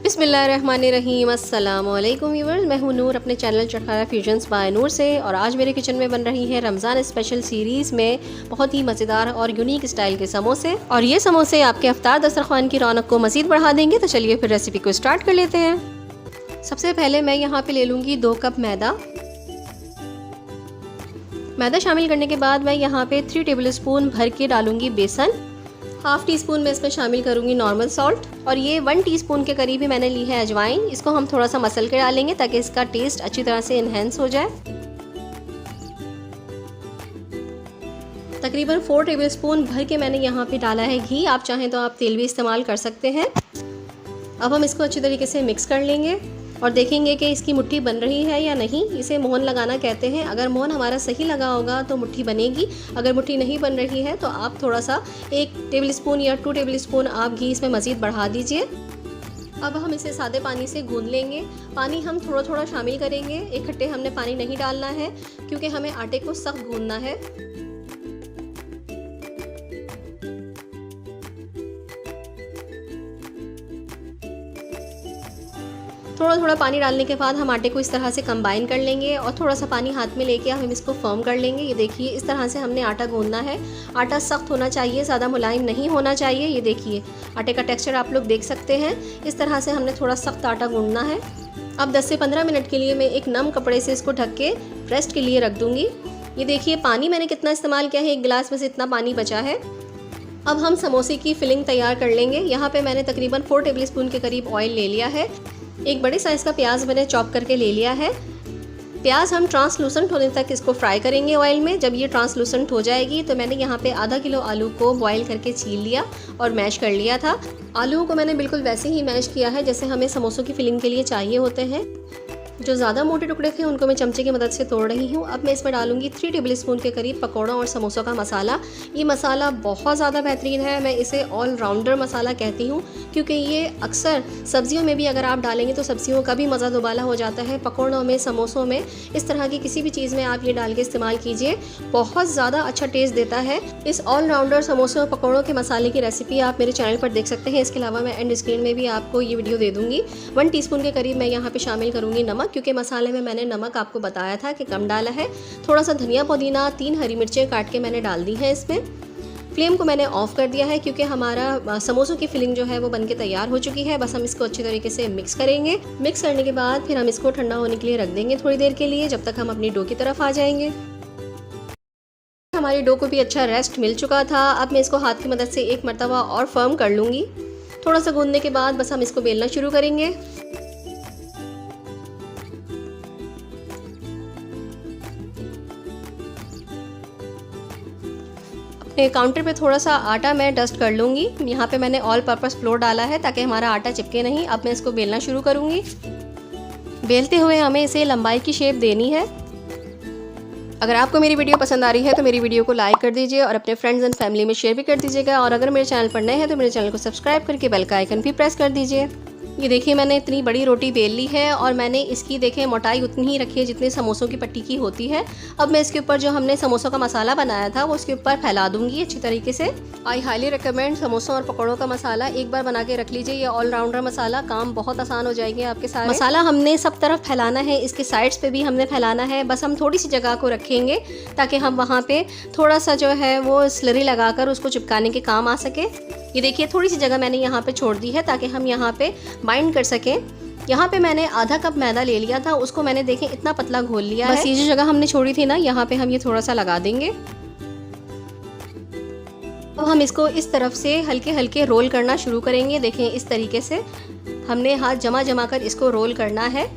बिस्मिल्लाहिर्रहमानिर्रहीम। अस्सलाम वालेकुम व्यूअर्स, मैं हूं नूर अपने चैनल चटखारा फ्यूजन्स बाय नूर से। और आज मेरे किचन में बन रही है रमज़ान स्पेशल सीरीज़ में बहुत ही मज़ेदार और यूनिक स्टाइल के समोसे। और ये समोसे आपके इफ्तार दस्तरखान की रौनक को मज़ीद बढ़ा देंगे। तो चलिए फिर रेसिपी को स्टार्ट कर लेते हैं। सबसे पहले मैं यहाँ पे ले लूँगी 2 कप मैदा शामिल करने के बाद मैं यहाँ पे 3 टेबल स्पून भर के डालूंगी बेसन। हाफ़ टी स्पून में इसमें शामिल करूंगी नॉर्मल सॉल्ट। और ये 1 टीस्पून के करीब ही मैंने ली है अजवाइन। इसको हम थोड़ा सा मसल के डालेंगे ताकि इसका टेस्ट अच्छी तरह से इन्हेंस हो जाए। तकरीबन 4 टेबल स्पून भर के मैंने यहाँ पे डाला है घी। आप चाहें तो आप तेल भी इस्तेमाल कर सकते हैं। अब हम इसको अच्छी तरीके से मिक्स कर लेंगे और देखेंगे कि इसकी मुट्ठी बन रही है या नहीं। इसे मोहन लगाना कहते हैं। अगर मोहन हमारा सही लगा होगा तो मुट्ठी बनेगी। अगर मुट्ठी नहीं बन रही है तो आप थोड़ा सा 1 टेबल स्पून या 2 टेबल स्पून आप घी इसमें मज़ीद बढ़ा दीजिए। अब हम इसे सादे पानी से गूंद लेंगे। पानी हम थोड़ा थोड़ा शामिल करेंगे, इकट्ठे हमने पानी नहीं डालना है क्योंकि हमें आटे को सख्त गूंदना है। थोड़ा थोड़ा पानी डालने के बाद हम आटे को इस तरह से कंबाइन कर लेंगे और थोड़ा सा पानी हाथ में लेके हम इसको फर्म कर लेंगे। ये देखिए इस तरह से हमने आटा गूंदना है। आटा सख्त होना चाहिए, ज़्यादा मुलायम नहीं होना चाहिए। ये देखिए आटे का टेक्सचर आप लोग देख सकते हैं। इस तरह से हमने थोड़ा सख्त आटा गूंदना है। अब 10 से 15 मिनट के लिए मैं एक नम कपड़े से इसको ढक के रेस्ट के लिए रख दूँगी। ये देखिए पानी मैंने कितना इस्तेमाल किया है, 1 गिलास में से इतना पानी बचा है। अब हम समोसे की फिलिंग तैयार कर लेंगे। यहाँ पर मैंने तकरीबन 4 टेबल स्पून के करीब ऑयल ले लिया है। एक बड़े साइज़ का प्याज मैंने चॉप करके ले लिया है। प्याज हम ट्रांसलूसेंट होने तक इसको फ्राई करेंगे ऑयल में। जब ये ट्रांसलूसेंट हो जाएगी तो मैंने यहाँ पे आधा किलो आलू को बॉईल करके छील लिया और मैश कर लिया था। आलू को मैंने बिल्कुल वैसे ही मैश किया है जैसे हमें समोसों की फिलिंग के लिए चाहिए होते हैं। जो ज़्यादा मोटे टुकड़े थे उनको मैं चमचे की मदद से तोड़ रही हूँ। अब मैं इसमें डालूंगी 3 टेबल स्पून के करीब पकौड़ों और समोसों का मसाला। ये मसाला बहुत ज़्यादा बेहतरीन है। मैं इसे ऑल राउंडर मसाला कहती हूँ क्योंकि ये अक्सर सब्जियों में भी अगर आप डालेंगे तो सब्जियों का भी मज़ा दोबाला हो जाता है। पकौड़ों में, समोसों में, इस तरह की किसी भी चीज़ में आप ये डाल के इस्तेमाल कीजिए, बहुत ज़्यादा अच्छा टेस्ट देता है। इस ऑल राउंडर समोसों और पकौड़ों के मसाले की रेसिपी आप मेरे चैनल पर देख सकते हैं। इसके अलावा मैं एंड स्क्रीन में भी आपको ये वीडियो दे दूँगी। 1 टीस्पून के करीब मैं यहाँ पर शामिल करूँगी नमक, क्योंकि मसाले में मैंने नमक आपको बताया था कि कम डाला है। थोड़ा सा धनिया पुदीना, 3 हरी मिर्चें काट के मैंने डाल दी हैं इसमें। फ्लेम को मैंने ऑफ कर दिया है क्योंकि हमारा समोसों की फिलिंग जो है वो बनके तैयार हो चुकी है। बस हम इसको अच्छी तरीके से मिक्स करेंगे। मिक्स करने के बाद फिर हम इसको ठंडा होने के लिए रख देंगे थोड़ी देर के लिए, जब तक हम अपनी डो की तरफ आ जाएंगे। हमारी डो को भी अच्छा रेस्ट मिल चुका था। अब मैं इसको हाथ की मदद से एक मरतबा और फर्म कर लूँगी। थोड़ा सा गूंदने के बाद बस हम इसको बेलना शुरू करेंगे। काउंटर पे थोड़ा सा आटा मैं डस्ट कर लूँगी। यहाँ पे मैंने ऑल पर्पस फ्लोर डाला है ताकि हमारा आटा चिपके नहीं। अब मैं इसको बेलना शुरू करूँगी। बेलते हुए हमें इसे लंबाई की शेप देनी है। अगर आपको मेरी वीडियो पसंद आ रही है तो मेरी वीडियो को लाइक कर दीजिए और अपने फ्रेंड्स एंड फैमिली में शेयर भी कर दीजिएगा। और अगर मेरे चैनल पर नए हैं तो मेरे चैनल को सब्सक्राइब करके बेल का आइकन भी प्रेस कर दीजिए। ये देखिए मैंने इतनी बड़ी रोटी बेल ली है और मैंने इसकी देखें मोटाई उतनी ही रखी है जितनी समोसों की पट्टी की होती है। अब मैं इसके ऊपर जो हमने समोसों का मसाला बनाया था वो उसके ऊपर फैला दूंगी अच्छी तरीके से। आई हाईली रिकमेंड समोसों और पकौड़ों का मसाला एक बार बना के रख लीजिए। ये ऑलराउंडर मसाला, काम बहुत आसान हो जाएंगे आपके सारे। मसाला हमने सब तरफ फैलाना है, इसके साइड्स पे भी हमने फैलाना है। बस हम थोड़ी सी जगह को रखेंगे ताकि हम वहाँ पे थोड़ा सा जो है वो स्लरी लगाकर उसको चिपकाने के काम आ सके। ये देखिए थोड़ी सी जगह मैंने यहाँ पे छोड़ दी है ताकि हम यहाँ पे बाइंड कर सकें। यहाँ पे मैंने आधा कप मैदा ले लिया था, उसको मैंने देखें इतना पतला घोल लिया है। बस ये जो जगह हमने छोड़ी थी ना, यहाँ पे हम ये थोड़ा सा लगा देंगे। अब हम इसको इस तरफ से हल्के हल्के रोल करना शुरू करेंगे। देखें इस तरीके से हमने हाथ जमा जमा कर इसको रोल करना है।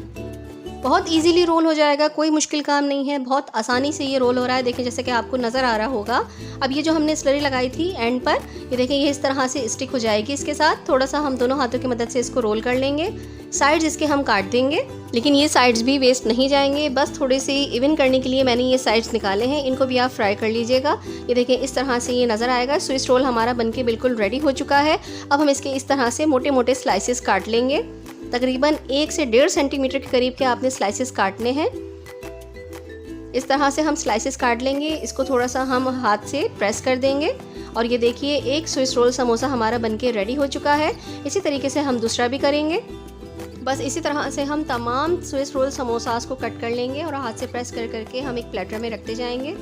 बहुत इजीली रोल हो जाएगा, कोई मुश्किल काम नहीं है, बहुत आसानी से ये रोल हो रहा है। देखें जैसे कि आपको नज़र आ रहा होगा। अब ये जो हमने स्लरी लगाई थी एंड पर, ये देखें ये इस तरह से स्टिक हो जाएगी। इसके साथ थोड़ा सा हम दोनों हाथों की मदद से इसको रोल कर लेंगे। साइड्स इसके हम काट देंगे, लेकिन ये साइड्स भी वेस्ट नहीं जाएंगे। बस थोड़े से इवन करने के लिए मैंने ये साइड्स निकाले हैं, इनको भी आप फ्राई कर लीजिएगा। ये देखें इस तरह से ये नज़र आएगा। स्विस रोल हमारा बनके बिल्कुल रेडी हो चुका है। अब हम इसके इस तरह से मोटे मोटे स्लाइसेस काट लेंगे। तकरीबन 1 से 1.5 सेंटीमीटर के करीब के आपने स्लाइसेस काटने हैं। इस तरह से हम स्लाइसेस काट लेंगे। इसको थोड़ा सा हम हाथ से प्रेस कर देंगे और ये देखिए एक स्विस रोल समोसा हमारा बनके रेडी हो चुका है। इसी तरीके से हम दूसरा भी करेंगे। बस इसी तरह से हम तमाम स्विस रोल समोसास को कट कर लेंगे और हाथ से प्रेस कर करके हम एक प्लेटर में रखते जाएंगे।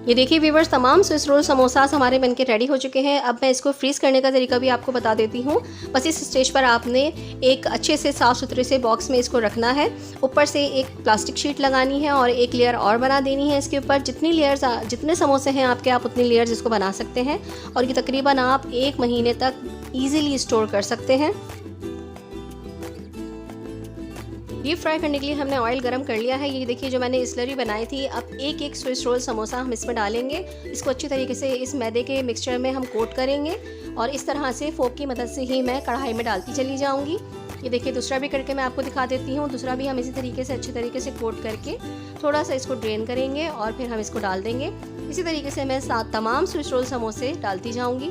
ये देखिए व्यूअर्स, तमाम स्विस रोल समोसास हमारे बनके रेडी हो चुके हैं। अब मैं इसको फ्रीज़ करने का तरीका भी आपको बता देती हूँ। बस इस स्टेज पर आपने एक अच्छे से साफ़ सुथरे से बॉक्स में इसको रखना है। ऊपर से एक प्लास्टिक शीट लगानी है और एक लेयर और बना देनी है इसके ऊपर। जितने समोसे हैं आपके, आप उतनी लेयर्स इसको बना सकते हैं और ये तकरीबन आप 1 महीने तक ईज़िली स्टोर कर सकते हैं। डीप फ्राई करने के लिए हमने ऑयल गरम कर लिया है। ये देखिए जो मैंने स्लरी बनाई थी, अब एक स्विस रोल समोसा हम इसमें डालेंगे। इसको अच्छी तरीके से इस मैदे के मिक्सचर में हम कोट करेंगे और इस तरह से फोक की मदद से ही मैं कढ़ाई में डालती चली जाऊंगी। ये देखिए दूसरा भी करके मैं आपको दिखा देती हूँ। दूसरा भी हम इसी तरीके से अच्छी तरीके से कोट करके थोड़ा सा इसको ड्रेन करेंगे और फिर हम इसको डाल देंगे। इसी तरीके से मैं तमाम स्विस रोल समोसे डालती जाऊंगी।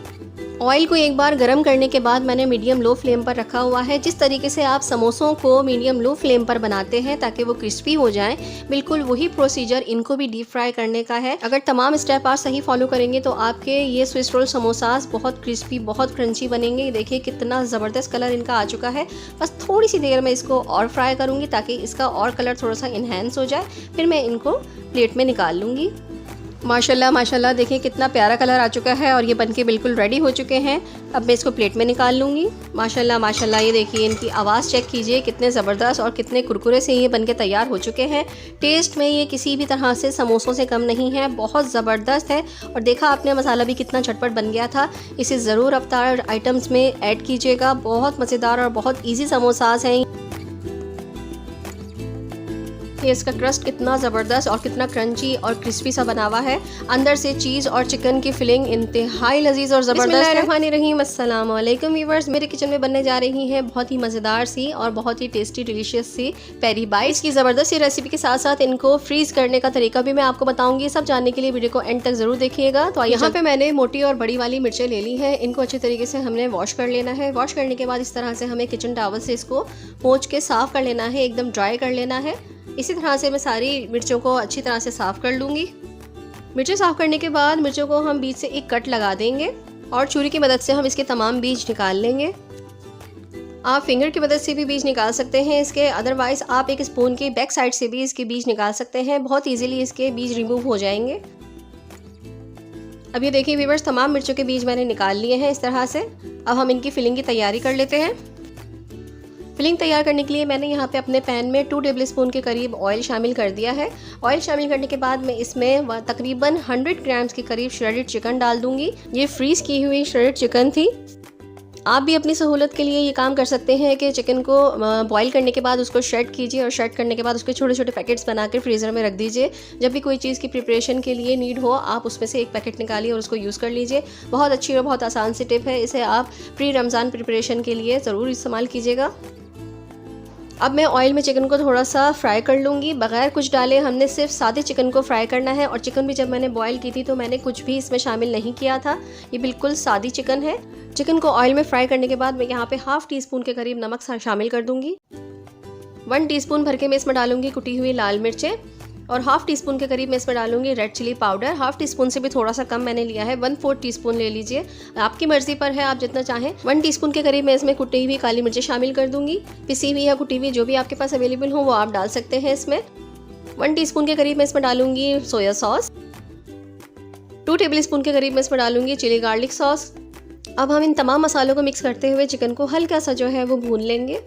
ऑयल को एक बार गर्म करने के बाद मैंने मीडियम लो फ्लेम पर रखा हुआ है। जिस तरीके से आप समोसों को मीडियम लो फ्लेम पर बनाते हैं ताकि वो क्रिस्पी हो जाएं, बिल्कुल वही प्रोसीजर इनको भी डीप फ्राई करने का है। अगर तमाम स्टेप आप सही फॉलो करेंगे तो आपके ये स्विस रोल समोसास बहुत क्रिस्पी, बहुत क्रंची बनेंगे। देखिए कितना ज़बरदस्त कलर इनका आ चुका है। बस थोड़ी सी देर में इसको और फ्राई करूँगी ताकि इसका और कलर थोड़ा सा इन्हेंस हो जाए। फिर मैं इनको प्लेट में निकाल लूँगी। माशाल्लाह माशाल्लाह, देखिए कितना प्यारा कलर आ चुका है और ये बनके बिल्कुल रेडी हो चुके हैं। अब मैं इसको प्लेट में निकाल लूँगी। माशाल्लाह माशाल्लाह, ये देखिए इनकी आवाज़ चेक कीजिए, कितने ज़बरदस्त और कितने कुरकुरे से ये बनके तैयार हो चुके हैं। टेस्ट में ये किसी भी तरह से समोसों से कम नहीं है, बहुत ज़बरदस्त है। और देखा आपने मसाला भी कितना झटपट बन गया था। इसे ज़रूर अफ्तार आइटम्स में ऐड कीजिएगा। बहुत मज़ेदार और बहुत ईजी समोसास हैं। ये इसका क्रस्ट कितना ज़बरदस्त और कितना क्रंची और क्रिस्पी सा बना हुआ है। अंदर से चीज़ और चिकन की फिलिंग इंतहाई लजीज और ज़बरदस्त है। बिस्मिल्लाहिर्रहमानिर्रहीम, अस्सलाम वालेकुम व्यूअर्स। मेरे किचन में बनने जा रही है बहुत ही मज़ेदार सी और बहुत ही टेस्टी डिलीशियस सी पेरी बाइट्स की ज़बरदस्त सी रेसिपी के साथ साथ इनको फ्रीज़ करने का तरीका भी मैं आपको बताऊंगी। सब जानने के लिए वीडियो को एंड तक ज़रूर देखिएगा। तो यहाँ पे मैंने मोटी और बड़ी वाली मिर्चें ले ली हैं। इनको अच्छे तरीके से हमने वॉश कर लेना है। वॉश करने के बाद इस तरह से हमें किचन टॉवल से इसको पोंछ के साफ़ कर लेना है, एकदम ड्राई कर लेना है। इसी तरह से मैं सारी मिर्चों को अच्छी तरह से साफ़ कर लूँगी। मिर्चें साफ़ करने के बाद मिर्चों को हम बीच से एक कट लगा देंगे और छुरी की मदद से हम इसके तमाम बीज निकाल लेंगे। आप फिंगर की मदद से भी बीज निकाल सकते हैं इसके, अदरवाइज़ आप एक स्पून की बैक साइड से भी इसके बीज निकाल सकते हैं। बहुत ईजीली इसके बीज रिमूव हो जाएंगे। अब ये देखिए व्यूअर्स, तमाम मिर्चों के बीज मैंने निकाल लिए हैं इस तरह से। अब हम इनकी फिलिंग की तैयारी कर लेते हैं। फिलिंग तैयार करने के लिए मैंने यहाँ पे अपने पैन में 2 टेबलस्पून के करीब ऑयल शामिल कर दिया है। ऑयल शामिल करने के बाद मैं इसमें तकरीबन 100 ग्राम्स के करीब श्रेडेड चिकन डाल दूंगी। ये फ्रीज़ की हुई श्रेडेड चिकन थी। आप भी अपनी सहूलत के लिए ये काम कर सकते हैं कि चिकन को बॉईल करने के बाद उसको श्रेड कीजिए और श्रेड करने के बाद उसके छोटे छोटे पैकेट्स बनाकर फ्रीज़र में रख दीजिए। जब भी कोई चीज़ की प्रिपरेशन के लिए नीड हो, आप उसमें से एक पैकेट निकालिए और उसको यूज़ कर लीजिए। बहुत अच्छी और बहुत आसान सी टिप है। इसे आप प्री रमज़ान प्रिपरेशन के लिए ज़रूर इस्तेमाल कीजिएगा। अब मैं ऑयल में चिकन को थोड़ा सा फ्राई कर लूँगी। बगैर कुछ डाले हमने सिर्फ सादे चिकन को फ्राई करना है। और चिकन भी जब मैंने बॉईल की थी तो मैंने कुछ भी इसमें शामिल नहीं किया था। ये बिल्कुल सादी चिकन है। चिकन को ऑयल में फ्राई करने के बाद मैं यहाँ पे ½ टीस्पून के करीब नमक शामिल कर दूँगी। 1 टीस्पून भर के मैं इसमें डालूँगी कुटी हुई लाल मिर्चें और ½ टीस्पून के करीब मैं इसमें डालूंगी रेड चिली पाउडर। ½ टीस्पून से भी थोड़ा सा कम मैंने लिया है, 1/4 टीस्पून ले लीजिए, आपकी मर्जी पर है, आप जितना चाहें। 1 टीस्पून के करीब मैं इसमें कुटी हुई काली मिर्चें शामिल कर दूंगी। पिसी हुई या कुटी हुई जो भी आपके पास अवेलेबल हो वो आप डाल सकते हैं इसमें। 1 टीस्पून के करीब मैं इसमें डालूंगी सोया सॉस। 2 टेबलस्पून के करीब मैं इसमें डालूंगी चिली गार्लिक सॉस। अब हम इन तमाम मसालों को मिक्स करते हुए चिकन को हल्का सा जो है वो भून लेंगे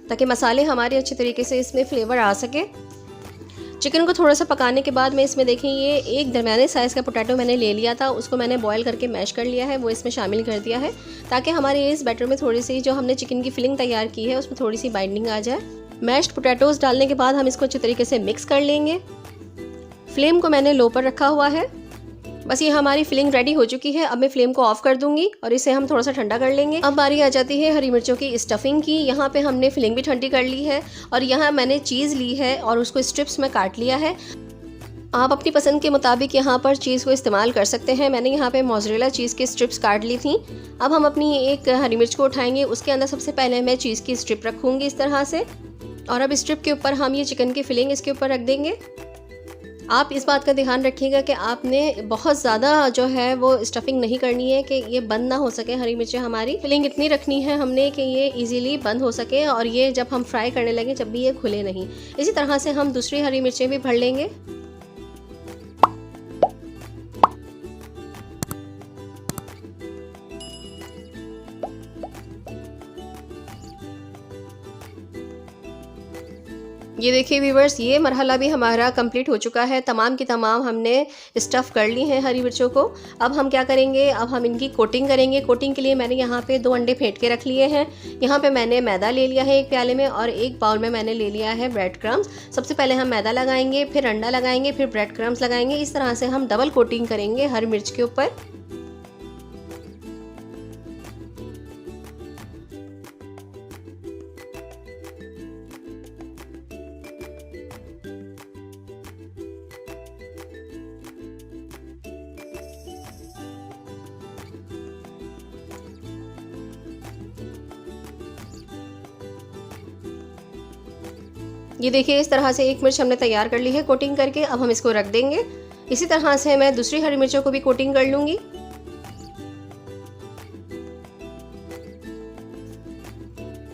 ताकि मसाले हमारे अच्छे तरीके से इसमें फ्लेवर आ सके। चिकन को थोड़ा सा पकाने के बाद मैं इसमें देखें ये एक दरमियाने साइज़ का पोटैटो मैंने ले लिया था, उसको मैंने बॉयल करके मैश कर लिया है, वो इसमें शामिल कर दिया है ताकि हमारे इस बैटर में थोड़ी सी जो हमने चिकन की फिलिंग तैयार की है उसमें थोड़ी सी बाइंडिंग आ जाए। मैश्ड पोटैटोज़ डालने के बाद हम इसको अच्छे तरीके से मिक्स कर लेंगे। फ्लेम को मैंने लो पर रखा हुआ है। बस ये हमारी फिलिंग रेडी हो चुकी है। अब मैं फ्लेम को ऑफ कर दूंगी और इसे हम थोड़ा सा ठंडा कर लेंगे। अब बारी आ जाती है हरी मिर्चों की स्टफिंग की। यहाँ पे हमने फिलिंग भी ठंडी कर ली है और यहाँ मैंने चीज़ ली है और उसको स्ट्रिप्स में काट लिया है। आप अपनी पसंद के मुताबिक यहाँ पर चीज़ को इस्तेमाल कर सकते हैं। मैंने यहाँ पे मोज़रेला चीज़ की स्ट्रिप्स काट ली थी। अब हम अपनी एक हरी मिर्च को उठाएंगे, उसके अंदर सबसे पहले मैं चीज़ की स्ट्रिप रखूँगी इस तरह से, और अब स्ट्रिप के ऊपर हम ये चिकन की फिलिंग इसके ऊपर रख देंगे। आप इस बात का ध्यान रखिएगा कि आपने बहुत ज़्यादा जो है वो स्टफिंग नहीं करनी है कि ये बंद ना हो सके। हरी मिर्चें हमारी फिलिंग इतनी रखनी है हमने कि ये इजीली बंद हो सके और ये जब हम फ्राई करने लगे जब भी ये खुले नहीं। इसी तरह से हम दूसरी हरी मिर्चें भी भर लेंगे। ये देखिए व्यूवर्स, ये मरहला भी हमारा कंप्लीट हो चुका है। तमाम की तमाम हमने स्टफ़ कर ली हैं हरी मिर्चों को। अब हम क्या करेंगे, अब हम इनकी कोटिंग करेंगे। कोटिंग के लिए मैंने यहाँ पे 2 अंडे फेंट के रख लिए हैं। यहाँ पे मैंने मैदा ले लिया है एक प्याले में और एक बाउल में मैंने ले लिया है ब्रेड क्रम्स। सबसे पहले हम मैदा लगाएंगे, फिर अंडा लगाएंगे, फिर ब्रेड क्रम्स लगाएंगे। इस तरह से हम डबल कोटिंग करेंगे हरी मिर्च के ऊपर। ये देखिए इस तरह से एक मिर्च हमने तैयार कर ली है कोटिंग करके। अब हम इसको रख देंगे। इसी तरह से मैं दूसरी हरी मिर्चों को भी कोटिंग कर लूँगी।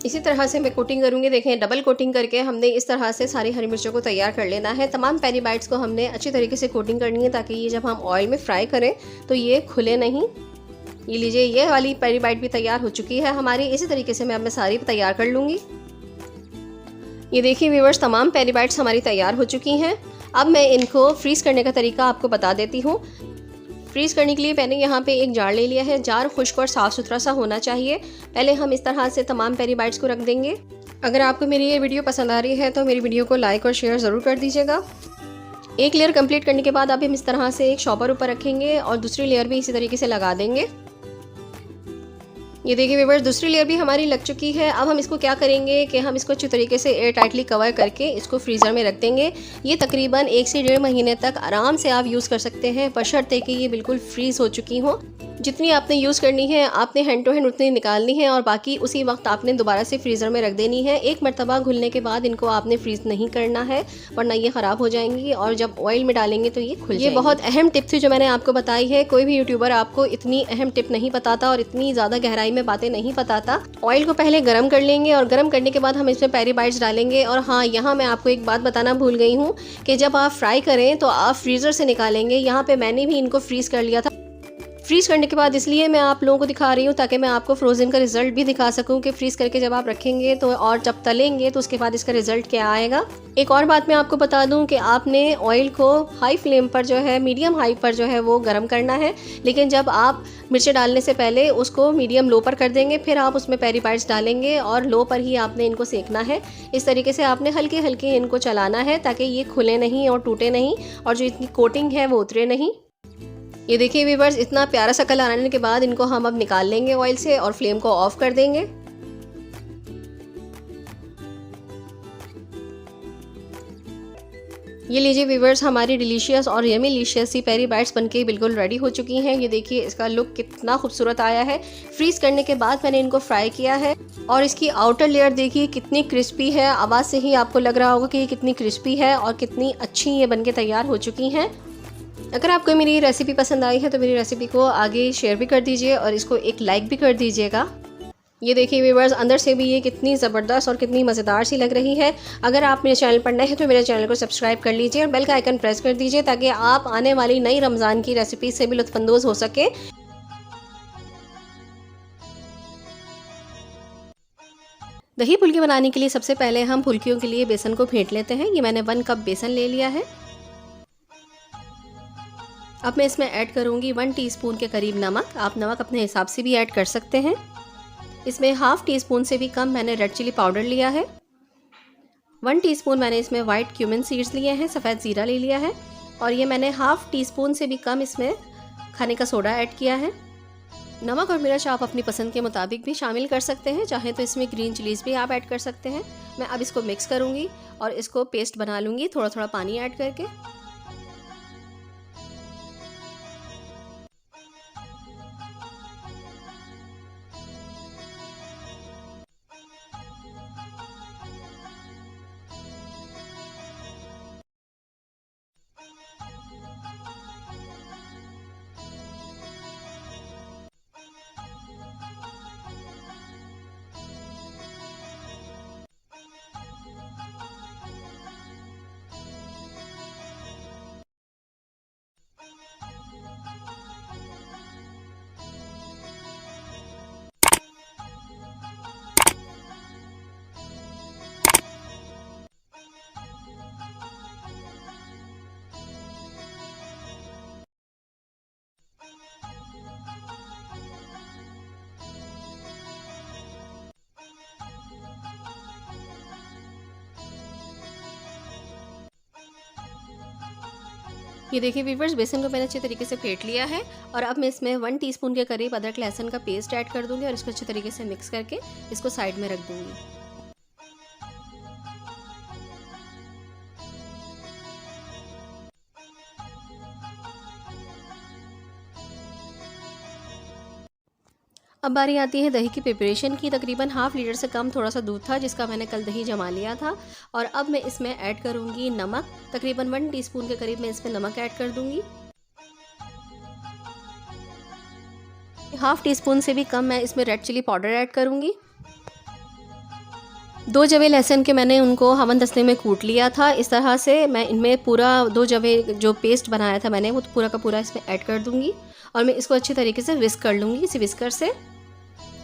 इसी तरह से मैं कोटिंग करूँगी। देखें डबल कोटिंग करके हमने इस तरह से सारी हरी मिर्चों को तैयार कर लेना है। तमाम पेरी बाइट्स को हमने अच्छी तरीके से कोटिंग करनी है ताकि ये जब हम ऑयल में फ्राई करें तो ये खुले नहीं। ये लीजिए, ये वाली पेरी बाइट भी तैयार हो चुकी है हमारी। इसी तरीके से मैं सारी तैयार कर लूँगी। ये देखिए व्यूअर्स, तमाम पेरी बाइट्स हमारी तैयार हो चुकी हैं। अब मैं इनको फ्रीज़ करने का तरीका आपको बता देती हूँ। फ्रीज़ करने के लिए मैंने यहाँ पे एक जार ले लिया है। जार खुश्क और साफ़ सुथरा सा होना चाहिए। पहले हम इस तरह से तमाम पेरी बाइट्स को रख देंगे। अगर आपको मेरी ये वीडियो पसंद आ रही है तो मेरी वीडियो को लाइक और शेयर ज़रूर कर दीजिएगा। एक लेयर कंप्लीट करने के बाद अब हम इस तरह से एक शॉपर ऊपर रखेंगे और दूसरी लेयर भी इसी तरीके से लगा देंगे। ये देखिए व्यूअर्स, दूसरी लेयर भी हमारी लग चुकी है। अब हम इसको क्या करेंगे कि हम इसको अच्छी तरीके से एयर टाइटली कवर करके इसको फ्रीज़र में रख देंगे। ये तकरीबन 1 से 1.5 महीने तक आराम से आप यूज़ कर सकते हैं, बशर्ते कि ये बिल्कुल फ्रीज़ हो चुकी हो। जितनी आपने यूज़ करनी है आपने हैंड टू हैंड उतनी निकालनी है और बाकी उसी वक्त आपने दोबारा से फ्रीज़र में रख देनी है। एक मरतबा घुलने के बाद इनको आपने फ्रीज़ नहीं करना है वरना ये ख़राब हो जाएंगी और जब ऑयल में डालेंगे तो ये खुल जाएंगी। ये बहुत अहम टिप थी जो मैंने आपको बताई है। कोई भी यूट्यूबर आपको इतनी अहम टिप नहीं बताता और इतनी ज़्यादा गहराई में बातें नहीं बताता। ऑयल को पहले गर्म कर लेंगे और गर्म करने के बाद हम इसमें पेरी बाइट्स डालेंगे। और हाँ, यहाँ मैं आपको एक बात बताना भूल गई हूँ कि जब आप फ्राई करें तो आप फ्रीज़र से निकालेंगे। यहाँ पे मैंने भी इनको फ्रीज़ कर लिया था। फ्रीज़ करने के बाद इसलिए मैं आप लोगों को दिखा रही हूँ ताकि मैं आपको फ्रोज़न का रिज़ल्ट भी दिखा सकूँ कि फ्रीज़ करके जब आप रखेंगे तो और जब तलेंगे तो उसके बाद इसका रिज़ल्ट क्या आएगा। एक और बात मैं आपको बता दूं कि आपने ऑयल को हाई फ्लेम पर जो है, मीडियम हाई पर जो है वो गर्म करना है। लेकिन जब आप मिर्चें डालने से पहले उसको मीडियम लो पर कर देंगे, फिर आप उसमें पेरी बाइट्स डालेंगे और लो पर ही आपने इनको सेकना है। इस तरीके से आपने हल्के हल्के इनको चलाना है ताकि ये खुले नहीं और टूटे नहीं और जो इतनी कोटिंग है वो उतरे नहीं। ये देखिए व्यूअर्स, इतना प्यारा सा कलर आने के बाद इनको हम अब निकाल लेंगे ऑयल से और फ्लेम को ऑफ कर देंगे। ये लीजिए व्यूअर्स, हमारी डिलीशियस और यमी लिशियस सी पेरी बाइट्स बनके बिल्कुल रेडी हो चुकी हैं। ये देखिए इसका लुक कितना खूबसूरत आया है। फ्रीज़ करने के बाद मैंने इनको फ्राई किया है और इसकी आउटर लेयर देखिए कितनी क्रिस्पी है। आवाज़ से ही आपको लग रहा होगा कि ये कितनी क्रिस्पी है और कितनी अच्छी ये बनके तैयार हो चुकी हैं। अगर आपको मेरी रेसिपी पसंद आई है तो मेरी रेसिपी को आगे शेयर भी कर दीजिए और इसको एक लाइक भी कर दीजिएगा। ये देखिए व्यूअर्स, अंदर से भी ये कितनी ज़बरदस्त और कितनी मज़ेदार सी लग रही है। अगर आप मेरे चैनल पर नए हैं तो मेरे चैनल को सब्सक्राइब कर लीजिए और बेल का आइकन प्रेस कर दीजिए ताकि आप आने वाली नई रमज़ान की रेसिपी से भी लुत्फ़अंदोज़ हो सके। दही फुल्की बनाने के लिए सबसे पहले हम फुल्कियों के लिए बेसन को फेंट लेते हैं। ये मैंने 1 कप बेसन ले लिया है। अब मैं इसमें ऐड करूँगी 1 टीस्पून के करीब नमक। आप नमक अपने हिसाब से भी ऐड कर सकते हैं। इसमें हाफ़ टी स्पून से भी कम मैंने रेड चिली पाउडर लिया है। 1 टीस्पून मैंने इसमें वाइट क्यूमिन सीड्स लिए हैं, सफ़ेद ज़ीरा ले लिया है और ये मैंने हाफ़ टी स्पून से भी कम इसमें खाने का सोडा ऐड किया है। नमक और मिर्च आप अपनी पसंद के मुताबिक भी शामिल कर सकते हैं, चाहे तो इसमें ग्रीन चिलीज़ भी आप ऐड कर सकते हैं। मैं अब इसको मिक्स करूँगी और इसको पेस्ट बना लूँगी थोड़ा थोड़ा पानी ऐड करके। ये देखिए व्यूअर्स, बेसन को मैंने अच्छे तरीके से फेंट लिया है और अब मैं इसमें 1 टीस्पून के करीब अदरक लहसुन का पेस्ट ऐड कर दूंगी और इसको अच्छे तरीके से मिक्स करके इसको साइड में रख दूंगी। अब बारी आती है दही की प्रिपरेशन की। तकरीबन हाफ लीटर से कम थोड़ा सा दूध था जिसका मैंने कल दही जमा लिया था और अब मैं इसमें ऐड करूंगी नमक। तकरीबन 1 टीस्पून के करीब मैं इसमें नमक ऐड कर दूंगी। हाफ टी स्पून से भी कम मैं इसमें रेड चिली पाउडर ऐड करूंगी। 2 जवे लहसुन के मैंने उनको हवन दस्ते में कूट लिया था। इस तरह से मैं इनमें पूरा 2 जवे जो पेस्ट बनाया था मैंने वो पूरा का पूरा इसमें ऐड कर दूंगी और मैं इसको अच्छी तरीके से विस्क कर लूँगी इसी विस्कर से।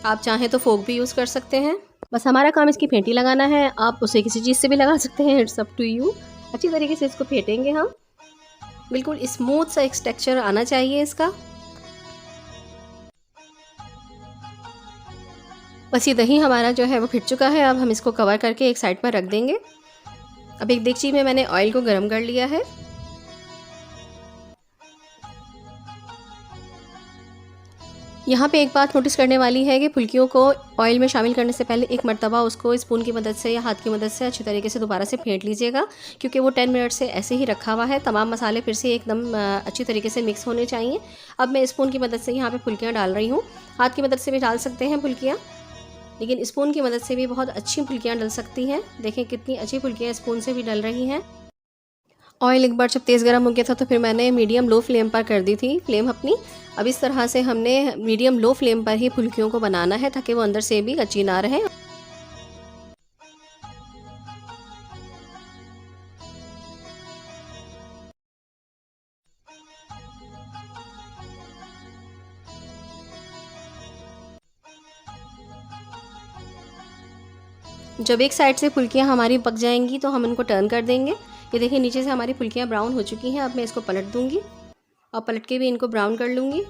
आप चाहें तो फोक भी यूज़ कर सकते हैं। बस हमारा काम इसकी फेंटी लगाना है, आप उसे किसी चीज़ से भी लगा सकते हैं, इट्स अप टू यू। अच्छी तरीके से इसको फेंटेंगे हम, बिल्कुल स्मूथ सा एक टेक्सचर आना चाहिए इसका। बस ये दही हमारा जो है वो फिट चुका है। अब हम इसको कवर करके एक साइड पर रख देंगे। अब एक देगची में मैंने ऑयल को गर्म कर लिया है। यहाँ पे एक बात नोटिस करने वाली है कि फुल्कियों को ऑयल में शामिल करने से पहले एक मर्तबा उसको स्पून की मदद से या हाथ की मदद से अच्छी तरीके से दोबारा से फेंट लीजिएगा, क्योंकि वो 10 मिनट से ऐसे ही रखा हुआ है। तमाम मसाले फिर से एकदम अच्छी तरीके से मिक्स होने चाहिए। अब मैं स्पून की मदद से यहाँ पे फुल्कियाँ डाल रही हूँ। हाथ की मदद से भी डाल सकते हैं फुल्कियाँ, लेकिन स्पून की मदद से भी बहुत अच्छी फुल्कियाँ डल सकती हैं। देखें कितनी अच्छी फुल्कियाँ स्पून से भी डल रही हैं। ऑयल एक बार जब तेज़ गर्म हो गया था तो फिर मैंने मीडियम लो फ्लेम पर कर दी थी फ्लेम अपनी। अब इस तरह से हमने मीडियम लो फ्लेम पर ही फुल्कियों को बनाना है ताकि वो अंदर से भी कच्ची ना रहे। जब एक साइड से फुल्कियाँ हमारी पक जाएंगी तो हम इनको टर्न कर देंगे। ये देखिए नीचे से हमारी फुल्कियाँ ब्राउन हो चुकी हैं। अब मैं इसको पलट दूंगी और पलट के भी इनको ब्राउन कर लूँगी।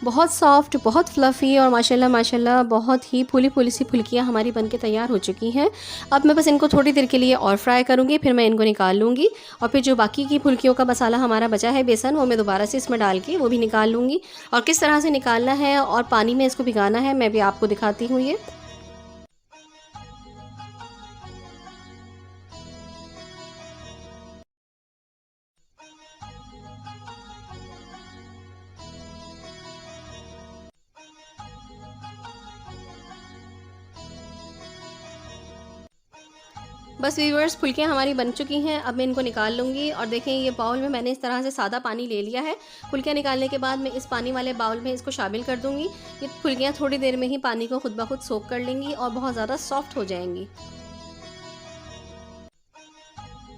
बहुत सॉफ्ट, बहुत फ्लफ़ी और माशाल्लाह माशाल्लाह बहुत ही फूली फूली सी फुल्कियाँ हमारी बनके तैयार हो चुकी हैं। अब मैं बस इनको थोड़ी देर के लिए और फ्राई करूँगी, फिर मैं इनको निकाल लूँगी और फिर जो बाकी की फुल्कियों का मसाला हमारा बचा है बेसन, वो मैं दोबारा से इसमें डाल के वो भी निकाल लूँगी। और किस तरह से निकालना है और पानी में इसको भिगाना है मैं भी आपको दिखाती हूँ ये। बस व्यूअर्स, फुल्कियाँ हमारी बन चुकी हैं। अब मैं इनको निकाल लूँगी और देखें ये बाउल में मैंने इस तरह से सादा पानी ले लिया है। फुल्कियाँ निकालने के बाद मैं इस पानी वाले बाउल में इसको शामिल कर दूँगी। ये फुल्कियाँ थोड़ी देर में ही पानी को खुद ब खुद सोख कर लेंगी और बहुत ज़्यादा सॉफ्ट हो जाएंगी।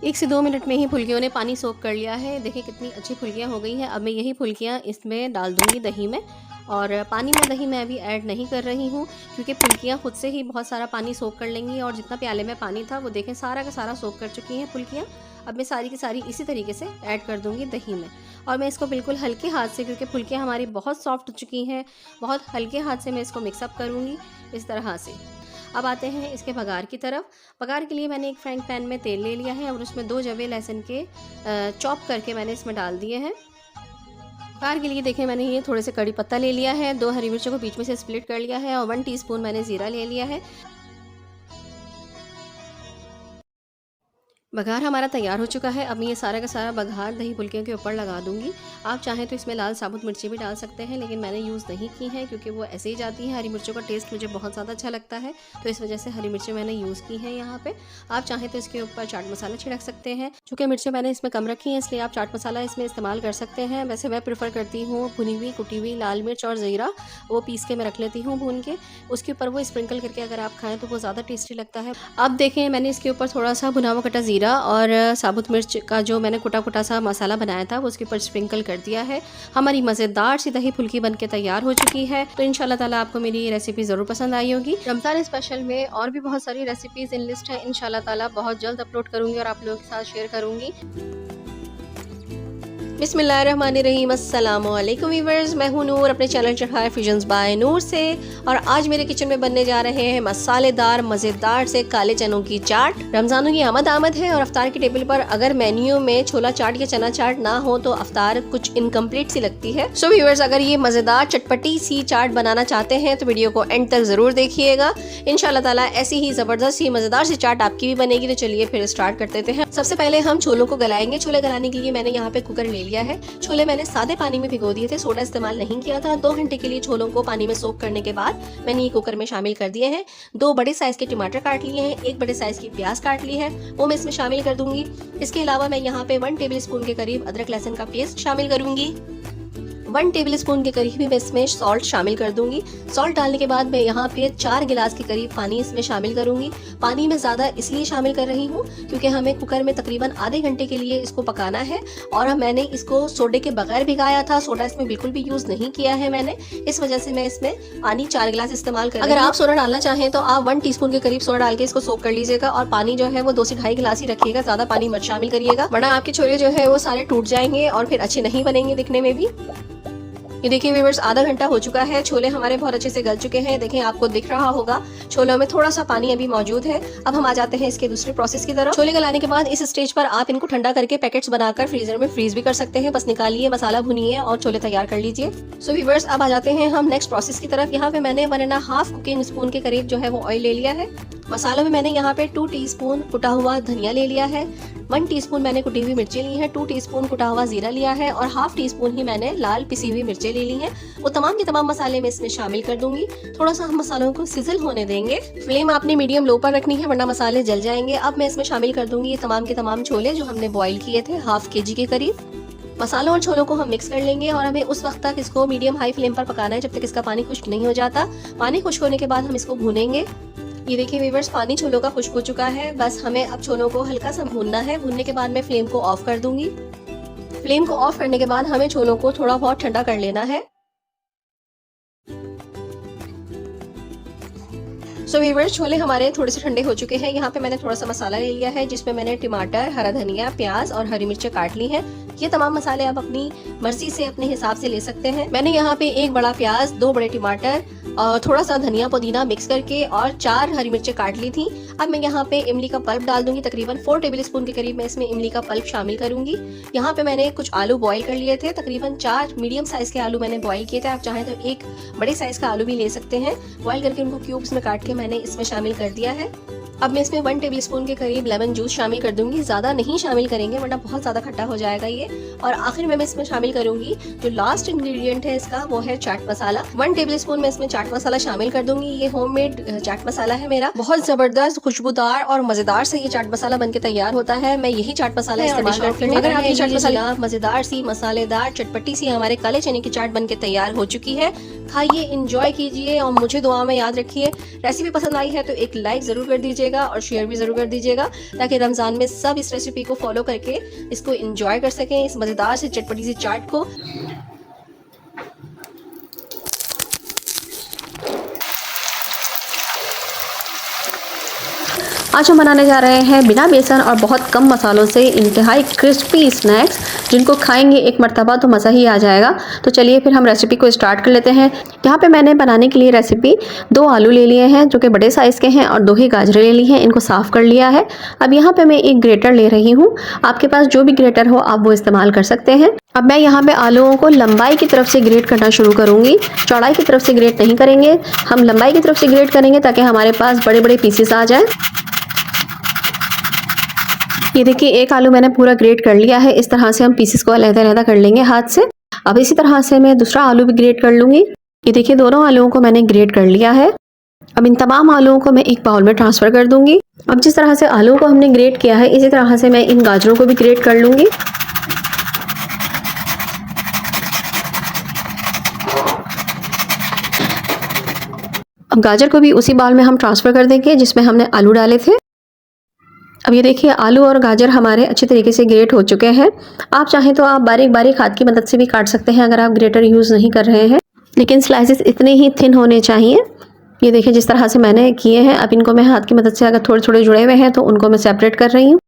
1 से 2 मिनट में ही फुल्कियों ने पानी सोख कर लिया है। देखिए कितनी अच्छी फुल्कियाँ हो गई हैं। अब मैं यही फुल्कियाँ इसमें डाल दूँगी दही में, और पानी में दही मैं अभी ऐड नहीं कर रही हूँ क्योंकि फुल्कियाँ खुद से ही बहुत सारा पानी सोख कर लेंगी। और जितना प्याले में पानी था वो देखें सारा का सारा सोख कर चुकी हैं फुल्कियाँ। अब मैं सारी की सारी इसी तरीके से ऐड कर दूँगी दही में, और मैं इसको बिल्कुल हल्के हाथ से, क्योंकि फुल्कियाँ हमारी बहुत सॉफ्ट हो चुकी हैं, बहुत हल्के हाथ से मैं इसको मिक्सअप करूँगी इस तरह से। अब आते हैं इसके बघार की तरफ। बघार के लिए मैंने एक फ्राइंग पैन में तेल ले लिया है और उसमें 2 जवे लहसुन के चॉप करके मैंने इसमें डाल दिए हैं। बघार के लिए देखें मैंने ये थोड़े से कड़ी पत्ता ले लिया है, 2 हरी मिर्चों को बीच में से स्प्लिट कर लिया है और 1 टीस्पून मैंने ज़ीरा ले लिया है। बघार हमारा तैयार हो चुका है। अब मैं ये सारा का सारा बघार दही फुल्कियों के ऊपर लगा दूंगी। आप चाहें तो इसमें लाल साबुत मिर्ची भी डाल सकते हैं, लेकिन मैंने यूज़ नहीं की हैं क्योंकि वो ऐसे ही जाती हैं। हरी मिर्चों का टेस्ट मुझे बहुत ज़्यादा अच्छा लगता है, तो इस वजह से हरी मिर्चें मैंने यूज़ की हैं यहाँ पे। आप चाहें तो इसके ऊपर चाट मसाला छिड़क सकते हैं। चूँकि मिर्चें मैंने इसमें कम रखी हैं इसलिए आप चाट मसाला इसमें इस्तेमाल कर सकते हैं। वैसे मैं प्रेफर करती हूँ भुनी हुई कुटी हुई लाल मिर्च और ज़ीरा, वो पीस के मैं रख लेती हूँ भून के, उसके ऊपर वो स्प्रिंकल करके अगर आप खाएँ तो वो ज़्यादा टेस्टी लगता है। अब देखें मैंने इसके ऊपर थोड़ा सा भुना हुआ कटा ज़ीरा ज़ीरा और साबुत मिर्च का जो मैंने कुटा कुटा सा मसाला बनाया था वो उसके ऊपर स्प्रिंकल कर दिया है। हमारी मज़ेदार सी दही फुल्की बन के तैयार हो चुकी है। तो इंशाल्लाह ताला आपको मेरी ये रेसिपी ज़रूर पसंद आई होगी। रमज़ान स्पेशल में और भी बहुत सारी रेसिपीज़ इन लिस्ट है, इंशाल्लाह ताला बहुत जल्द अपलोड करूँगी और आप लोगों के साथ शेयर करूँगी। बिस्मिल्लाहिर्रहमानिर्रहीम, अस्सलामुअलैकुम व्यूअर्स, मैं हूं नूर अपने चैनल चढ़ाए फ्यूजन्स बाय नूर से। और आज मेरे किचन में बनने जा रहे हैं मसालेदार मज़ेदार से काले चनों की चाट। रमज़ानों की आमद है और अफ्तार की टेबल पर अगर मेन्यू में छोला चाट या चना चाट ना हो तो अफ्तार कुछ इनकम्प्लीट सी लगती है। सो व्यूअर्स, अगर ये मज़ेदार चटपटी सी चाट बनाना चाहते हैं तो वीडियो को एंड तक ज़रूर देखिएगा। इंशाल्लाह ताला ऐसी ही ज़बरदस्त सी मज़ेदार सी चाट आपकी भी बनेगी। तो चलिए फिर स्टार्ट कर देते हैं। सबसे पहले हम छोलों को गलाएंगे। छोले गलाने के लिए मैंने यहाँ पे कुकर ले लिया है। छोले मैंने सादे पानी में भिगो दिए थे, सोडा इस्तेमाल नहीं किया था। 2 घंटे के लिए छोलों को पानी में सोक करने के बाद मैंने ये कुकर में शामिल कर दिए हैं। 2 बड़े साइज के टमाटर काट लिए हैं, 1 बड़े साइज की प्याज काट ली है, वो मैं इसमें शामिल कर दूंगी। इसके अलावा मैं यहाँ पे 1 टेबल स्पून के करीब अदरक लहसुन का पेस्ट शामिल करूंगी। 1 टेबल स्पून के करीब ही मैं इसमें सॉल्ट शामिल कर दूंगी। सॉल्ट डालने के बाद मैं यहाँ पे 4 गिलास के करीब पानी इसमें शामिल करूंगी। पानी में ज़्यादा इसलिए शामिल कर रही हूँ क्योंकि हमें कुकर में तकरीबन आधे घंटे के लिए इसको पकाना है और मैंने इसको सोडे के बगैर भिगाया था। सोडा इसमें बिल्कुल भी यूज़ नहीं किया है मैंने, इस वजह से मैं इसमें पानी 4 गिलास इस्तेमाल कर। अगर आप सोडा डालना चाहें तो आप 1 टीस्पून के करीब सोडा डाल के इसको सोक कर लीजिएगा और पानी जो है वो 2 से 2.5 गिलास ही रखिएगा, ज़्यादा पानी मत शामिल करिएगा वरना आपके छोले जो है वो सारे टूट जाएंगे और फिर अच्छे नहीं बनेंगे दिखने में भी। ये देखिए व्यूअर्स, आधा घंटा हो चुका है, छोले हमारे बहुत अच्छे से गल चुके हैं। देखें, आपको दिख रहा होगा छोलों में थोड़ा सा पानी अभी मौजूद है। अब हम आ जाते हैं इसके दूसरे प्रोसेस की तरफ। छोले गलाने के बाद इस स्टेज पर आप इनको ठंडा करके पैकेट्स बनाकर फ्रीजर में फ्रीज भी कर सकते हैं। बस निकालिए, मसाला भुनिए और छोले तैयार कर लीजिए। सो व्यूअर्स, अब आ जाते हैं हम नेक्स्ट प्रोसेस की तरफ। यहाँ पे मैंने 1.5 कुकिंग स्पून के करीब जो है वो ऑयल ले लिया है। मसालों में मैंने यहाँ पे 2 टीस्पून कुटा हुआ धनिया ले लिया है, 1 टीस्पून मैंने कुटी हुई मिर्चें ली हैं, 2 टीस्पून कुटा हुआ जीरा लिया है और ½ टीस्पून ही मैंने लाल पिसी हुई मिर्चें ले ली हैं। वो तमाम के तमाम मसाले मैं इसमें शामिल कर दूंगी। थोड़ा सा हम मसालों को सिजल होने देंगे। फ्लेम आपने मीडियम लो पर रखनी है वरना मसाले जल जाएंगे। अब मैं इसमें शामिल कर दूंगी ये तमाम के तमाम छोले जो हमने बॉईल किए थे, ½ kg के करीब। मसालों और छोलों को हम मिक्स कर लेंगे और हमें उस वक्त तक इसको मीडियम हाई फ्लेम पर पकाना है जब तक इसका पानी खुश्क नहीं हो जाता। पानी खुश्क होने के बाद हम इसको भूनेंगे। ये देखिए व्यूअर्स, पानी छोलों का खुश्क हो चुका है। बस हमें अब छोलों को हल्का सा भूनना है। भूनने के बाद मैं फ्लेम को ऑफ कर दूंगी। फ्लेम को ऑफ करने के बाद हमें छोलों को थोड़ा बहुत ठंडा कर लेना है। सो व्यूअर्स, छोले हमारे थोड़े से ठंडे हो चुके हैं। यहाँ पे मैंने थोड़ा सा मसाला ले लिया है जिसमें मैंने टमाटर, हरा धनिया, प्याज और हरी मिर्चें काट ली हैं। ये तमाम मसाले आप अपनी मर्जी से अपने हिसाब से ले सकते हैं। मैंने यहाँ पे 1 बड़ा प्याज, 2 बड़े टमाटर और थोड़ा सा धनिया पुदीना मिक्स करके और 4 हरी मिर्चें काट ली थी। अब मैं यहाँ पे इमली का पल्प डाल दूंगी। तकरीबन 4 टेबल स्पून के करीब मैं इसमें इमली का पल्प शामिल करूंगी। यहाँ पे मैंने कुछ आलू बॉईल कर लिए थे, तकरीबन 4 मीडियम साइज के आलू मैंने बॉईल किए थे। आप चाहें तो 1 बड़े साइज का आलू भी ले सकते हैं। बॉईल करके उनको क्यूब्स में काट के मैंने इसमें शामिल कर दिया है। अब मैं इसमें 1 टेबल स्पून के करीब लेमन जूस शामिल कर दूंगी। ज़्यादा नहीं शामिल करेंगे वरना बहुत ज़्यादा खट्टा हो जाएगा ये। और आखिर में मैं इसमें शामिल करूंगी जो लास्ट इंग्रेडिएंट है इसका, वो है चाट मसाला। 1 टेबल स्पून में इसमें चाट मसाला शामिल कर दूंगी। ये होममेड चाट मसाला है मेरा। बहुत ज़बरदस्त, खुशबूदार और मज़ेदार से ये चाट मसाला बनके तैयार होता है। मैं यही चाट मसाला इस्तेमाल करती हूँ। अगर आपकी चाट मसाला मज़ेदार सी, मसालेदार, चटपटी सी हमारे काले चने की चाट बनके तैयार हो चुकी है। खाइए, इंजॉय कीजिए और मुझे दुआ में याद रखिए। रेसिपी पसंद आई है तो एक लाइक ज़रूर कर दीजिएगा और शेयर भी ज़रूर कर दीजिएगा ताकि रमज़ान में सब इस रेसिपी को फॉलो करके इसको इंजॉय कर सकें, इस मज़ेदार से चटपटी सी चाट को। आज हम बनाने जा रहे हैं बिना बेसन और बहुत कम मसालों से इंतहाई क्रिस्पी स्नैक्स, जिनको खाएंगे एक मरतबा तो मज़ा ही आ जाएगा। तो चलिए फिर हम रेसिपी को स्टार्ट कर लेते हैं। यहाँ पे मैंने बनाने के लिए रेसिपी 2 आलू ले लिए हैं जो कि बड़े साइज़ के हैं और 2 ही गाजरें ले ली हैं। इनको साफ़ कर लिया है। अब यहाँ पे मैं एक ग्रेटर ले रही हूँ। आपके पास जो भी ग्रेटर हो आप वो इस्तेमाल कर सकते हैं। अब मैं यहाँ पे आलूओं को लंबाई की तरफ से ग्रेट करना शुरू करूँगी, चौड़ाई की तरफ से ग्रेट नहीं करेंगे। हम लंबाई की तरफ से ग्रेट करेंगे ताकि हमारे पास बड़े बड़े पीसेस आ जाएँ। ये देखिए, एक आलू मैंने पूरा ग्रेट कर लिया है। इस तरह से हम पीसेस को अलग-अलग कर लेंगे हाथ से। अब इसी तरह से मैं दूसरा आलू भी ग्रेट कर लूँगी। ये देखिए, दोनों आलूओं को मैंने ग्रेट कर लिया है। अब इन तमाम आलूओं को मैं एक बाउल में ट्रांसफ़र कर दूँगी। अब जिस तरह से आलूओं को हमने ग्रेट किया है इसी तरह से मैं इन गाजरों को भी ग्रेट कर लूँगी। अब गाजर को भी उसी बाउल में हम ट्रांसफ़र कर देंगे जिसमें हमने आलू डाले थे। अब ये देखिए आलू और गाजर हमारे अच्छी तरीके से ग्रेट हो चुके हैं। आप चाहें तो आप बारीक बारीक हाथ की मदद से भी काट सकते हैं अगर आप ग्रेटर यूज़ नहीं कर रहे हैं, लेकिन स्लाइसेस इतने ही थिन होने चाहिए। ये देखिए जिस तरह से मैंने किए हैं, अब इनको मैं हाथ की मदद से, अगर थोड़े थोड़े जुड़े हुए हैं तो उनको मैं सेपरेट कर रही हूँ।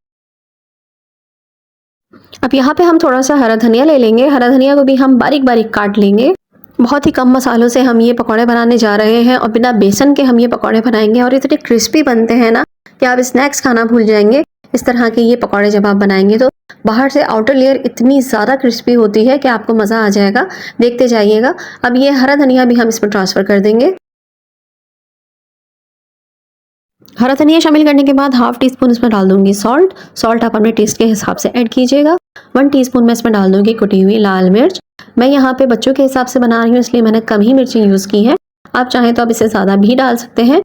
अब यहाँ पे हम थोड़ा सा हरा धनिया ले लेंगे, हरा धनिया को भी हम बारीक बारीक काट लेंगे। बहुत ही कम मसालों से हम ये पकौड़े बनाने जा रहे हैं और बिना बेसन के हम ये पकौड़े बनाएंगे और इतने क्रिस्पी बनते हैं ना कि आप स्नैक्स खाना भूल जाएंगे। इस तरह के ये पकौड़े जब आप बनाएंगे तो बाहर से आउटर लेयर इतनी ज़्यादा क्रिस्पी होती है कि आपको मज़ा आ जाएगा, देखते जाइएगा। अब ये हरा धनिया भी हम इसमें ट्रांसफ़र कर देंगे। हरा धनिया शामिल करने के बाद हाफ टी स्पून इसमें डाल दूंगी सॉल्ट आप अपने टेस्ट के हिसाब से ऐड कीजिएगा। 1 टीस्पून मैं इसमें डाल दूंगी कुटी हुई लाल मिर्च। मैं यहाँ पे बच्चों के हिसाब से बना रही हूँ इसलिए मैंने कम ही मिर्ची यूज़ की है, आप चाहें तो आप इसे ज़्यादा भी डाल सकते हैं।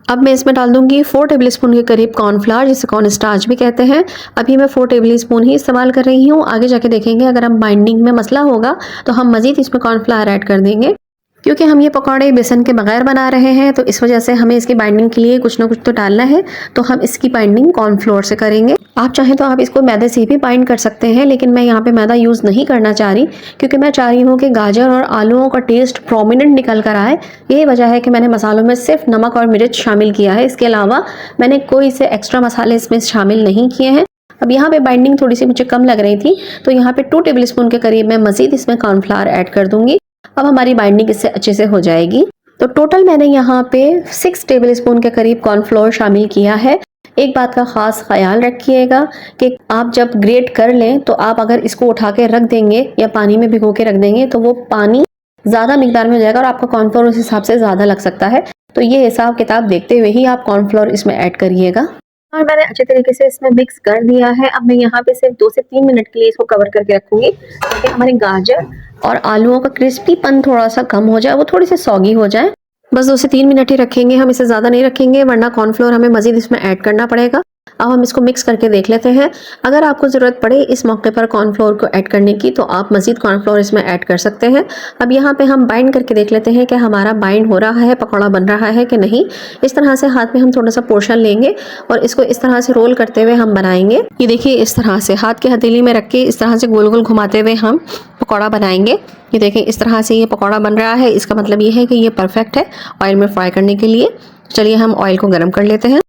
अब मैं इसमें डाल दूंगी 4 टेबलस्पून के करीब कॉर्नफ्लावर, जिसे कॉर्न स्टार्च भी कहते हैं। अभी मैं 4 टेबलस्पून ही इस्तेमाल कर रही हूँ, आगे जाके देखेंगे अगर हम बाइंडिंग में मसला होगा तो हम मज़ीद इसमें कॉर्नफ्लावर ऐड कर देंगे। क्योंकि हम ये पकौड़े बेसन के बगैर बना रहे हैं तो इस वजह से हमें इसकी बाइंडिंग के लिए कुछ ना कुछ तो डालना है, तो हम इसकी बाइंडिंग कॉर्नफ्लोर से करेंगे। आप चाहें तो आप इसको मैदे से भी बाइंड कर सकते हैं, लेकिन मैं यहाँ पे मैदा यूज़ नहीं करना चाह रही क्योंकि मैं चाह रही हूँ कि गाजर और आलूओं का टेस्ट प्रोमिनेंट निकल कर आए। यही वजह है कि मैंने मसालों में सिर्फ नमक और मिर्च शामिल किया है, इसके अलावा मैंने कोई से एक्स्ट्रा मसाले इसमें शामिल नहीं किए हैं। अब यहाँ पे बाइंडिंग थोड़ी सी मुझे कम लग रही थी तो यहाँ पे 2 टेबलस्पून के करीब मैं मज़ीद इसमें कॉर्नफ्लावर ऐड कर दूंगी। अब हमारी बाइंडिंग इससे अच्छे से हो जाएगी। तो टोटल मैंने यहाँ पे 6 टेबलस्पून के करीब कॉर्नफ्लोर शामिल किया है। एक बात का ख़ास ख्याल रखिएगा कि आप जब ग्रेट कर लें तो आप अगर इसको उठा के रख देंगे या पानी में भिगो के रख देंगे तो वो पानी ज़्यादा मिकदार में हो जाएगा और आपका कॉर्नफ्लोर उस हिसाब से ज़्यादा लग सकता है। तो ये हिसाब किताब देखते हुए ही आप कॉर्नफ्लोर इसमें ऐड करिएगा। और मैंने अच्छे तरीके से इसमें मिक्स कर दिया है। अब मैं यहाँ पे सिर्फ 2 से 3 मिनट के लिए इसको कवर करके रखूंगी ताकि हमारे गाजर और आलूओं का क्रिस्पीपन थोड़ा सा कम हो जाए, वो थोड़ी सी सॉगी हो जाए। बस 2 से 3 मिनट ही रखेंगे हम, इसे ज़्यादा नहीं रखेंगे वरना कॉर्नफ्लोर हमें मज़ीद इसमें ऐड करना पड़ेगा। अब हम इसको मिक्स करके देख लेते हैं। अगर आपको ज़रूरत पड़े इस मौके पर कॉर्नफ्लोर को ऐड करने की तो आप मज़ीद कॉर्नफ्लोर इसमें ऐड कर सकते हैं। अब यहाँ पे हम बाइंड करके देख लेते हैं कि हमारा बाइंड हो रहा है, पकौड़ा बन रहा है कि नहीं। इस तरह से हाथ में हम थोड़ा सा पोर्शन लेंगे और इसको इस तरह से रोल करते हुए हम बनाएंगे। ये देखिए इस तरह से हाथ की हथेली में रख के इस तरह से गोल गोल घुमाते हुए हम पकौड़ा बनाएंगे। ये देखें इस तरह से ये पकौड़ा बन रहा है, इसका मतलब ये है कि ये परफेक्ट है ऑयल में फ्राई करने के लिए। चलिए हम ऑयल को गर्म कर लेते हैं।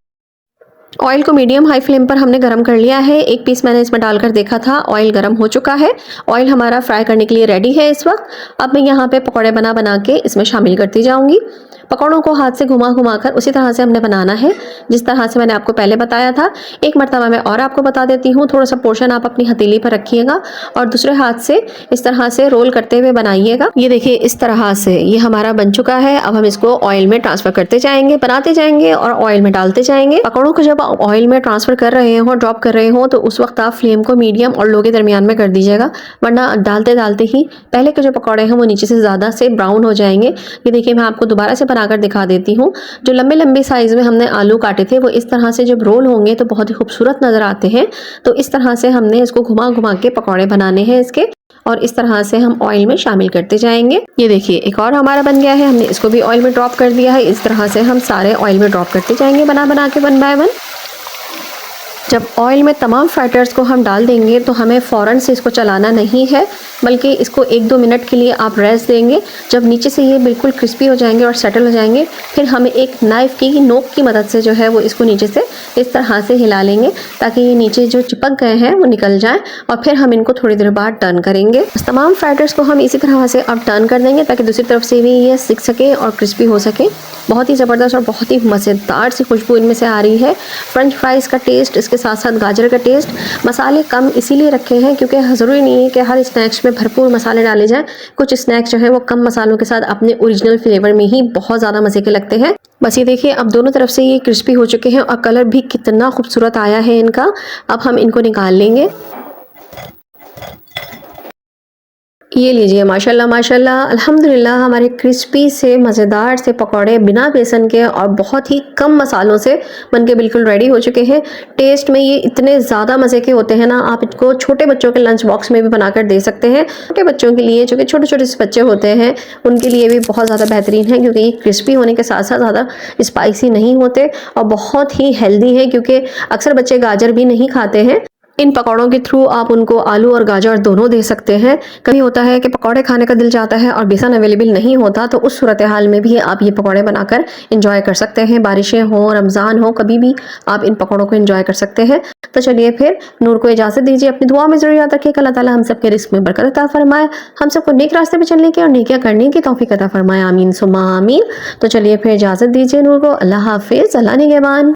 ऑयल को मीडियम हाई फ्लेम पर हमने गर्म कर लिया है। एक पीस मैंने इसमें डालकर देखा था, ऑयल गर्म हो चुका है। ऑयल हमारा फ्राई करने के लिए रेडी है इस वक्त। अब मैं यहाँ पे पकौड़े बना बना के इसमें शामिल करती जाऊँगी। पकौड़ों को हाथ से घुमा घुमा कर उसी तरह से हमने बनाना है जिस तरह से मैंने आपको पहले बताया था। एक मरतबा मैं और आपको बता देती हूँ, थोड़ा सा पोर्शन आप अपनी हथेली पर रखिएगा और दूसरे हाथ से इस तरह से रोल करते हुए बनाइएगा। ये देखिए इस तरह से ये हमारा बन चुका है। अब हम इसको ऑयल में ट्रांसफर करते जाएंगे, बनाते जाएंगे और ऑयल में डालते जाएंगे। पकौड़ों को जब ऑयल में ट्रांसफर कर रहे हो, ड्रॉप कर रहे हो, तो उस वक्त आप फ्लेम को मीडियम और लो के दरमियान में कर दीजिएगा, वरना डालते डालते ही पहले के जो पकौड़े हैं वो नीचे से ज़्यादा से ब्राउन हो जाएंगे। ये देखिए मैं आपको दोबारा से बनाकर दिखा देती हूँ। जो लंबे लंबे साइज में हमने आलू काटे थे वो इस तरह से जब रोल होंगे तो बहुत ही खूबसूरत नज़र आते हैं। तो इस तरह से हमने इसको घुमा घुमा के पकौड़े बनाने हैं इसके, और इस तरह से हम ऑयल में शामिल करते जाएंगे। ये देखिए एक और हमारा बन गया है, हमने इसको भी ऑयल में ड्रॉप कर दिया है। इस तरह से हम सारे ऑयल में ड्रॉप करते जाएंगे बना बना के 1 बाय 1। जब ऑयल में तमाम फ्राइटर्स को हम डाल देंगे तो हमें फ़ौरन से इसको चलाना नहीं है, बल्कि इसको 1-2 मिनट के लिए आप रेस्ट देंगे। जब नीचे से ये बिल्कुल क्रिस्पी हो जाएंगे और सेटल हो जाएंगे, फिर हमें एक नाइफ़ की नोक की मदद से जो है वो इसको नीचे से इस तरह से हिला लेंगे ताकि ये नीचे जो चिपक गए हैं वो निकल जाएँ, और फिर हम इनको थोड़ी देर बाद टर्न करेंगे। तमाम फ्राइटर्स को हम इसी तरह से अब टर्न कर देंगे ताकि दूसरी तरफ से भी ये सिक सके और क्रिस्पी हो सके। बहुत ही ज़बरदस्त और बहुत ही मज़ेदार सी खुशबू इनमें से आ रही है। फ्रेंच फ्राइज़ का टेस्ट, इसके साथ साथ गाजर का टेस्ट। मसाले कम इसीलिए रखे हैं क्योंकि ज़रूरी नहीं है कि हर स्नैक्स में भरपूर मसाले डाले जाएं। कुछ स्नैक्स जो है वो कम मसालों के साथ अपने ओरिजिनल फ्लेवर में ही बहुत ज़्यादा मज़े के लगते हैं। बस ये देखिए अब दोनों तरफ से ये क्रिस्पी हो चुके हैं और कलर भी कितना खूबसूरत आया है इनका। अब हम इनको निकाल लेंगे। ये लीजिए माशाल्लाह माशाल्लाह अल्हम्दुलिल्लाह हमारे क्रिस्पी से मज़ेदार से पकौड़े बिना बेसन के और बहुत ही कम मसालों से बनके बिल्कुल रेडी हो चुके हैं। टेस्ट में ये इतने ज़्यादा मज़े के होते हैं ना, आप इनको छोटे बच्चों के लंच बॉक्स में भी बनाकर दे सकते हैं। छोटे बच्चों के लिए, जो कि छोटे-छोटे से बच्चे होते हैं, उनके लिए भी बहुत ज़्यादा बेहतरीन है, क्योंकि ये क्रिस्पी होने के साथ-साथ ज़्यादा स्पाइसी नहीं होते और बहुत ही हेल्दी है, क्योंकि अक्सर बच्चे गाजर भी नहीं खाते हैं। इन पकौड़ों के थ्रू आप उनको आलू और गाजर दोनों दे सकते हैं। कभी होता है कि पकौड़े खाने का दिल चाहता है और बेसन अवेलेबल नहीं होता, तो उस सूरत हाल में भी आप ये पकौड़े बनाकर एंजॉय कर सकते हैं। बारिशें हों, रमज़ान हो, कभी भी आप इन पकौड़ों को एंजॉय कर सकते हैं। तो चलिए फिर नूर को इजाज़त दीजिए, अपनी दुआ में ज़रूर याद रखिए कि अल्लाह ताला हम सबके रिस्क में बरकत अता फरमाए, हम सबको नेक रास्ते पे चलने की और नेकियां करने की तौफीक अता फरमाए। आमीन सुम्मा आमीन। तो चलिए फिर इजाज़त दीजिए नूर को। अल्लाह हाफिज़, अल्लाह निगहबान।